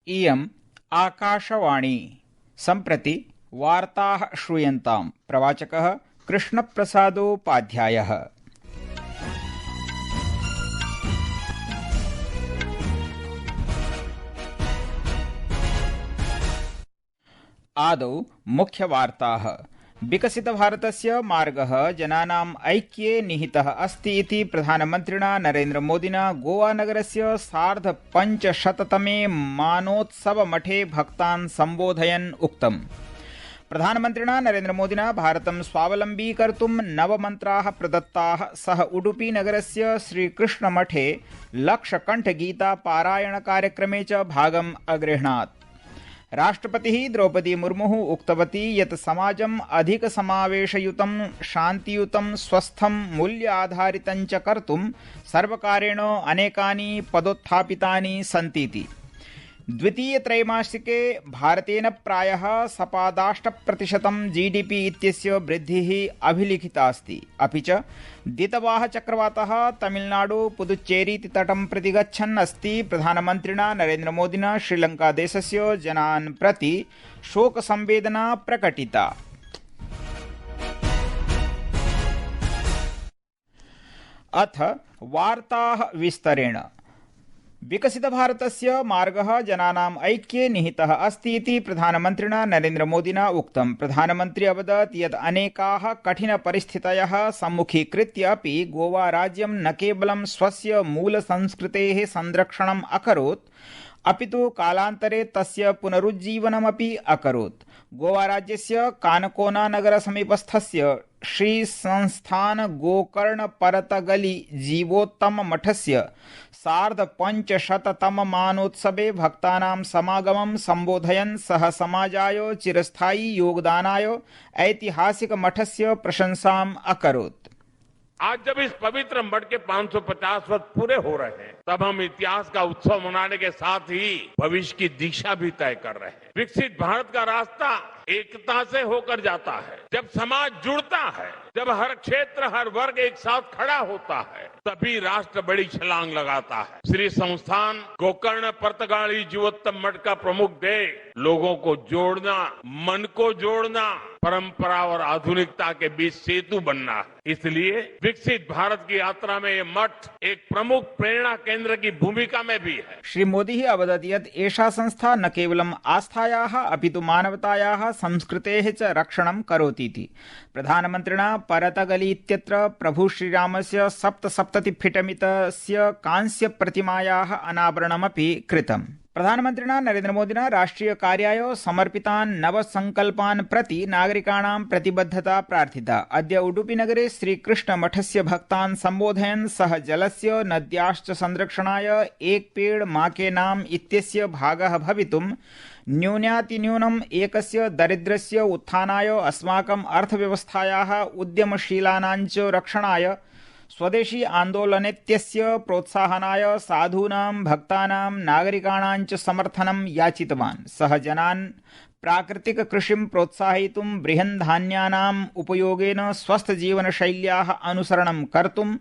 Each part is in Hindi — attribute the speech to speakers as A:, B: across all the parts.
A: इयम् आकाशवाणी। सम्प्रति वार्ताः श्रूयन्ताम्। प्रवाचकः कृष्णप्रसादोपाध्यायः। आदौ मुख्यवार्ताः। विकसितभारतस्य मार्गः जनानाम् ऐक्ये निहितः अस्ति इति प्रधानमन्त्रिणा नरेन्द्रमोदिना गोवानगरस्य 550तमे मानोत्सवमठे भक्तान् सम्बोधयन् उक्तम्। प्रधानमन्त्रिणा नरेन्द्रमोदिना भारतं स्वावलम्बी कर्तुं 9 मन्त्राः प्रदत्ताः। सः उडुपीनगरस्य श्रीकृष्णमठे लक्षकण्ठगीता पारायणकार्यक्रमे च भागम् अगृह्णात्। राष्ट्रपतिः द्रौपदी मुर्मुः उक्तवती यत् समाजम् अधिकसमावेशयुतं, शान्तियुतं, स्वस्थं, मूल्याधारितं च कर्तुं सर्वकारेण अनेकानि पदोत्थापितानि सन्तीति। द्वितीयत्रैमासिके भारतेन प्रायः 7.8% जीडीपी इत्यस्य वृद्धिः अभिलिखिता अस्ति। अपि च दितवाः चक्रवातः तमिलनाडु पुदुच्चेरीति तटं प्रति गच्छन् अस्ति। प्रधानमन्त्रिणा नरेन्द्रमोदिना श्रीलङ्कादेशस्य जनान् प्रति शोकसंवेदना प्रकटिता। अथ वार्ताः विस्तरेण। विकसितभारतस्य मार्गः जनानाम् ऐक्ये निहितः अस्ति इति प्रधानमन्त्रिणा नरेन्द्रमोदिना उक्तम्। प्रधानमन्त्री अवदत् यत् अनेकाः कठिनपरिस्थितयः सम्मुखीकृत्य अपि गोवा राज्यं न केवलं स्वस्य मूलसंस्कृतेः संरक्षणम् अकरोत्, अपितु कालान्तरे तस्य पुनरुज्जीवनमपि अकरोत्। गोवा राज्यस्य कानकोना नगर समीपस्थस्य श्री संस्थान गोकर्ण परतगली जीवोत्तम मठस्य 550तम मानोत्सवे भक्तानां समागमं सम्बोधयन् सः समाजाय चिरस्थायी योगदानाय ऐतिहासिक मठस्य प्रशंसाम् अकरोत्।
B: आज जब इस पवित्र मठ के 550 वर्ष पूरे हो रहे हैं, तब हम इतिहास का उत्सव मनाने के साथ ही भविष्य की दिशा भी तय कर रहे हैं। विकसित भारत का रास्ता एकता से होकर जाता है। जब समाज जुड़ता है, जब हर क्षेत्र, हर वर्ग एक साथ खड़ा होता है, तभी राष्ट्र बड़ी छलांग लगाता है। श्री संस्थान गोकर्ण परतगाली जीवोत्तम मठ का प्रमुख ध्येय लोगों को जोड़ना, मन को जोड़ना, परंपरा और आधुनिकता के बीच सेतु बनना है। इसलिए विकसित भारत की यात्रा में ये मठ एक प्रमुख प्रेरणा केंद्र की भूमिका में भी है।
A: श्री मोदी अवदत् यत् एषा संस्था न केवलम् आस्थायाः अपितु मानवतायाः, संस्कृतेः च रक्षणं करोतीति। प्रधानमन्त्रिणा परतगली इत्यत्र प्रभु श्रीरामस्य 77 कांस्य प्रतिमायाः अनावरणमपि कृतम्। प्रधानमन्त्रिणा नरेन्द्रमोदिना राष्ट्रियकार्याय समर्पितान् नवसंकल्पान् प्रति नागरिकाणां प्रतिबद्धता प्रार्थिता। अद्य उडुपीनगरे श्रीकृष्णमठस्य भक्तान् सम्बोधयन् सः जलस्य, नद्याश्च संरक्षणाय एक पेड़ मां के नाम इत्यस्य भागः भवितुं न्यूनातिन्यूनम् एकस्य दरिद्रस्य उत्थानाय, अस्माकम् अर्थव्यवस्थायाः उद्यमशीलानां च रक्षणाय, स्वदेशी आन्दोलनेत्यस्य प्रोत्साहनाय, साधूनां, भक्तानां, नागरिकाणां च समर्थनं याचितवान्। सः जनान् प्राकृतिक कृषिं प्रोत्साहयितुं, बृहन्धान्यानाम् उपयोगेन स्वस्थजीवनशैल्याः अनुसरणं कर्तुं,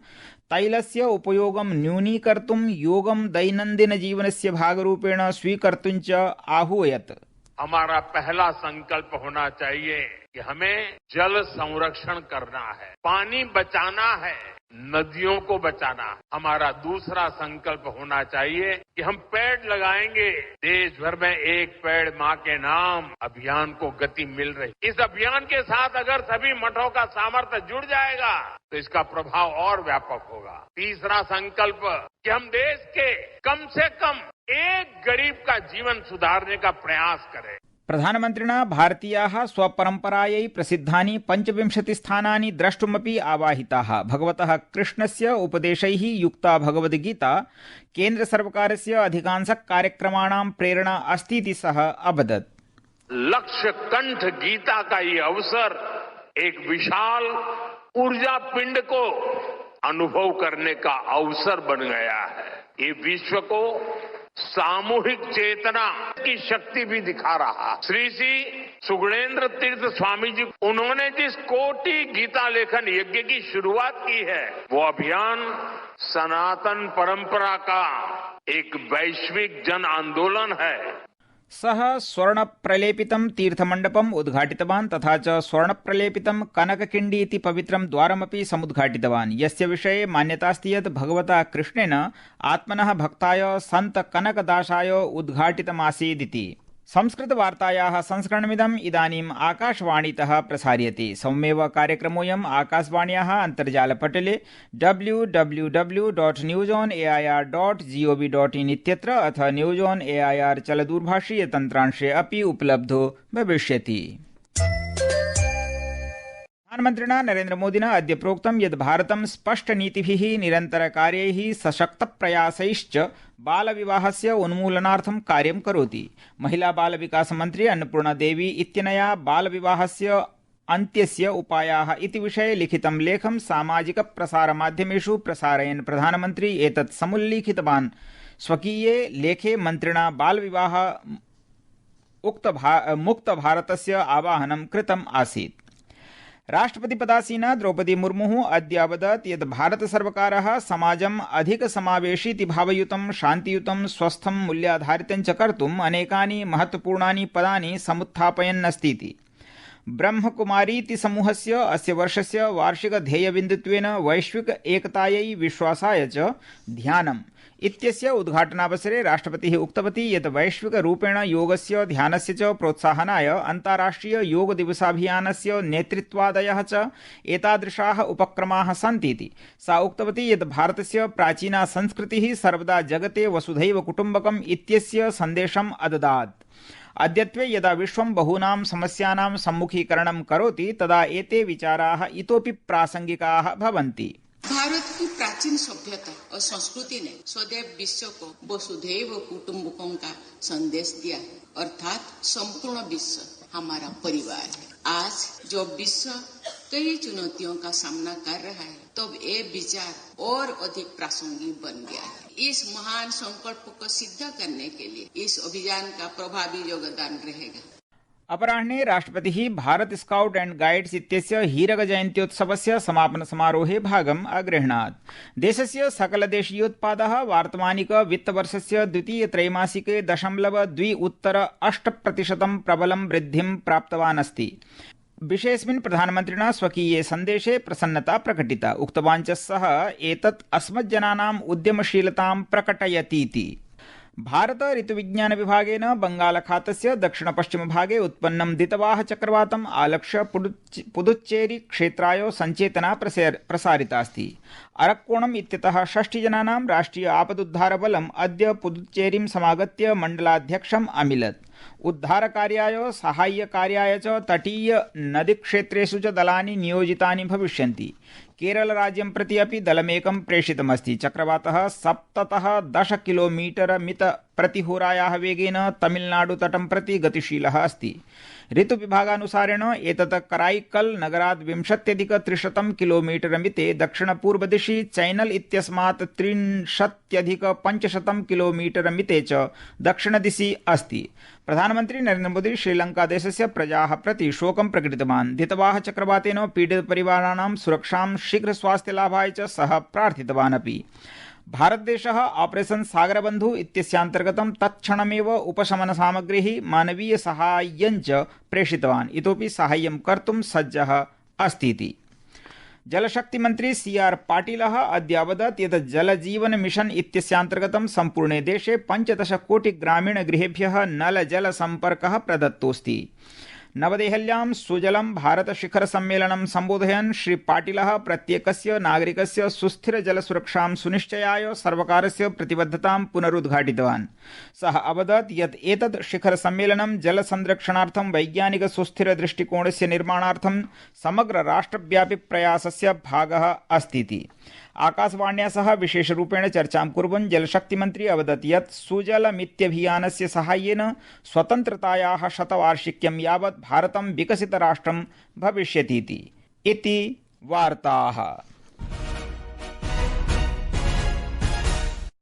A: तैलस्य उपयोगं न्यूनीकर्तुं, योगं दैनन्दिनजीवनस्य भागरूपेण स्वीकर्तुं च आहूयत्।
B: हमारा पहला संकल्प होना चाहिए कि हमें जल संरक्षण करना है, पानी बचाना है, नदियों को बचाना है। हमारा दूसरा संकल्प होना चाहिए कि हम पेड़ लगाएंगे। देश भर में एक पेड़ मां के नाम अभियान को गति मिल रही। इस अभियान के साथ अगर सभी मठों का सामर्थ्य जुड़ जाएगा तो इसका प्रभाव और व्यापक होगा। तीसरा संकल्प कि हम देश के कम से कम एक गरीब का जीवन सुधारने का प्रयास करें।
A: प्रधानमन्त्रिणा भारतीयाः स्वपरम्परायै प्रसिद्धानि 25 स्थानानि द्रष्टुमपि आवाहिताः। भगवतः कृष्णस्य उपदेशैः युक्ता भगवद्गीता केन्द्रसर्वकारस्य अधिकांशकार्यक्रमाणां प्रेरणा अस्तीति सः अवदत्।
B: लक्ष्य कंठ गीता का ये अवसर एक विशाल ऊर्जा पिंड को अनुभव करने का अवसर बन गया है। ये विश्व को सामूहिक चेतना की शक्ति भी दिखा रहा। श्री सुगुणेन्द्र तीर्थ स्वामी जी, उन्होंने जिस कोटि गीता लेखन यज्ञ की शुरुआत की है, वो अभियान सनातन परंपरा का एक वैश्विक जन आंदोलन है।
A: सः स्वर्णप्रलेपितं तीर्थमण्डपम् उद्घाटितवान् तथा च स्वर्णप्रलेपितं कनककिण्डी इति पवित्रं द्वारमपि समुद्घाटितवान् यस्य विषये मान्यतास्ति यत् भगवता कृष्णेन आत्मनः भक्ताय सन्त कनकदासाय उद्घाटितमासीदिति। संस्कृतवार्तायाः संस्करणमिदम् इदानीम् आकाशवाणीतः प्रसार्यते। सममेव कार्यक्रमोऽयम् आकाशवाण्याः अन्तर्जालपटले www.newsonair.gov.in इत्यत्र अथ न्यूज ऑन एआईआर चलदूरभाषीयतन्त्रांशे अपि उपलब्धो भविष्यति। प्रधानमन्त्रिणा नरेन्द्रमोदिना अद्य प्रोक्तं यत् भारतं स्पष्टनीतिभिः निरन्तरकार्यैः सशक्तप्रयासैश्च बालविवाहस्य उन्मूलनार्थं कार्यं करोति। महिला बालविकासमन्त्री अन्नपूर्णा देवी इत्यनया बालविवाहस्य अन्त्यस्य उपायाः इति विषये लिखितं लेखं सामाजिकप्रसारमाध्यमेषु प्रसारयन् प्रधानमन्त्री एतत् समुल्लिखितवान्। स्वकीये लेखे मन्त्रिणा बालविवाह मुक्तभारतस्य आवाहनं कृतम् आसीत्। राष्ट्रपतिपदासीना द्रौपदी मुर्मुः अद्य अवदत् यत् भारतसर्वकारः समाजम् अधिकसमावेशीति भावयुतं शान्तियुतं स्वस्थं मूल्याधारितं च कर्तुम् अनेकानि महत्वपूर्णानि पदानि समुत्थापयन्नस्तीति। ब्रह्मकुमारीति समूहस्य अस्य वर्षस्य वार्षिकध्येयबिन्दुत्वेन वैश्विक एकतायै विश्वासाय च ध्यानम् इत्यस्य उद्घाटनावसरे राष्ट्रपतिः उक्तवती यत् वैश्विकरूपेण योगस्य ध्यानस्य च प्रोत्साहनाय अन्ताराष्ट्रिय योगदिवसाभियानस्य नेतृत्वादयः च एतादृशाः उपक्रमाः सन्तीति। सा उक्तवती यत् भारतस्य प्राचीना संस्कृतिः सर्वदा जगते वसुधैव कुटुम्बकम् इत्यस्य सन्देशम् अददात्। अद्यत्वे यदा विश्वं बहूनां समस्यानां सम्मुखीकरणं करोति तदा एते विचाराः इतोपि प्रासंगिकाः भवन्ति।
C: भारत की प्राचीन सभ्यता और संस्कृति ने सदैव विश्व को वसुधैव कुटुम्बकम का संदेश दिया है, अर्थात संपूर्ण विश्व हमारा परिवार है। आज जब विश्व कई चुनौतियों का सामना कर रहा है तब ये विचार और अधिक प्रासंगिक बन गया है। इस महान संकल्प को सिद्ध करने के लिए इस अभियान का प्रभावी योगदान रहेगा।
A: अपराह्ने राष्ट्रपतिः भारत स्काउट एंड गाइड्स इत्यस्य हीरक जयन्त्योत्सवस्य समापन समारोहे भागम् अगृह्णात्। देशस्य सकलदेशीयोत्पादः वार्तमानिक वित्तवर्षस्य द्वितीय त्रैमासिके 0.2% प्रबलं वृद्धिं प्राप्तवान् अस्ति। विषयेऽस्मिन् प्रधानमन्त्रिणा स्वकीये सन्देशे प्रसन्नता प्रकटिता। उक्तवान् च सः एतत् अस्मज्जनानाम् उद्यमशीलतां प्रकटयतीति। भारत ऋतुविज्ञान विभागेन बंगालखातस्य दक्षिणपश्चिमभागे उत्पन्नं दितवाह चक्रवातम् आलक्ष्य पुदुच्चेरी क्षेत्राय सञ्चेतना प्रसारितास्ति। अरक्कोणम् इत्यतः 60 जनानां राष्ट्रिय आपदुद्धारबलम् अद्य पुदुच्चेरीं समागत्य मण्डलाध्यक्षम् अमिलत्। उद्धारकार्याय साहाय्यकार्याय च तटीय नदीक्षेत्रेषु च दलानि नियोजितानि भविष्यन्ति। केरलराज्यं प्रति अपि दलमेकं प्रेषितमस्ति। चक्रवातः 7-10 किलोमीटर मित प्रतिहोरायाः वेगेन तमिलनाडुतटं प्रति गतिशीलः अस्ति। ऋतुविभागानुसारेण एतत् कराईकल नगरात् 20-300 किलोमीटर मिते दक्षिणपूर्वदिशि चैनल इत्यस्मात् 30-500 किलोमीटर मिते च दक्षिणदिशि अस्ति। प्रधानमन्त्री नरेन्द्र मोदी श्रीलङ्कादेशस्य प्रजाः प्रति शोकं प्रकटितवान्। दितवाह चक्रवातेन पीडितपरिवाराणां सुरक्षां शीघ्रस्वास्थ्यलाभाय च सः प्रार्थितवान् अपि। भारतदेशः ऑपरेशन सागरबन्धु इत्यस्यान्तर्गतं तत्क्षणमेव उपशमनसामग्रीः मानवीयसाहाय्यं च प्रेषितवान्। इतोपि साहाय्यं कर्तुं सज्जः अस्तीति। जलशक्तिमन्त्री CR पाटिलः अद्य अवदत् यत् जलजीवन मिशन इत्यस्यान्तर्गतं सम्पूर्णे देशे 15 कोटि ग्रामीणगृहेभ्यः नलजलसम्पर्कः प्रदत्तोऽस्ति। नवदेहल्यां सुजलं भारत शिखर सम्मेलनं सम्बोधयन् श्री पाटिलः प्रत्येकस्य नागरिकस्य सुस्थिर जलसुरक्षां सुनिश्चयाय सर्वकारस्य प्रतिबद्धतां पुनरुद्घाटितवान्। सः अवदत् यत् एतत् शिखर सम्मेलनं जलसंरक्षणार्थं वैज्ञानिक सुस्थिर दृष्टिकोणस्य निर्माणार्थं समग्र राष्ट्रव्यापी प्रयासस्य भागः अस्तीति। आकाशवाण्या सह विशेषरूपेण चर्चां कुर्वन् जलशक्तिमन्त्री अवदत् यत् सुजलमित्यभियानस्य साहाय्येन स्वतन्त्रतायाः शतवार्षिक्यं यावत् भारतं विकसितराष्ट्रं भविष्यतीति। इति वार्ताः।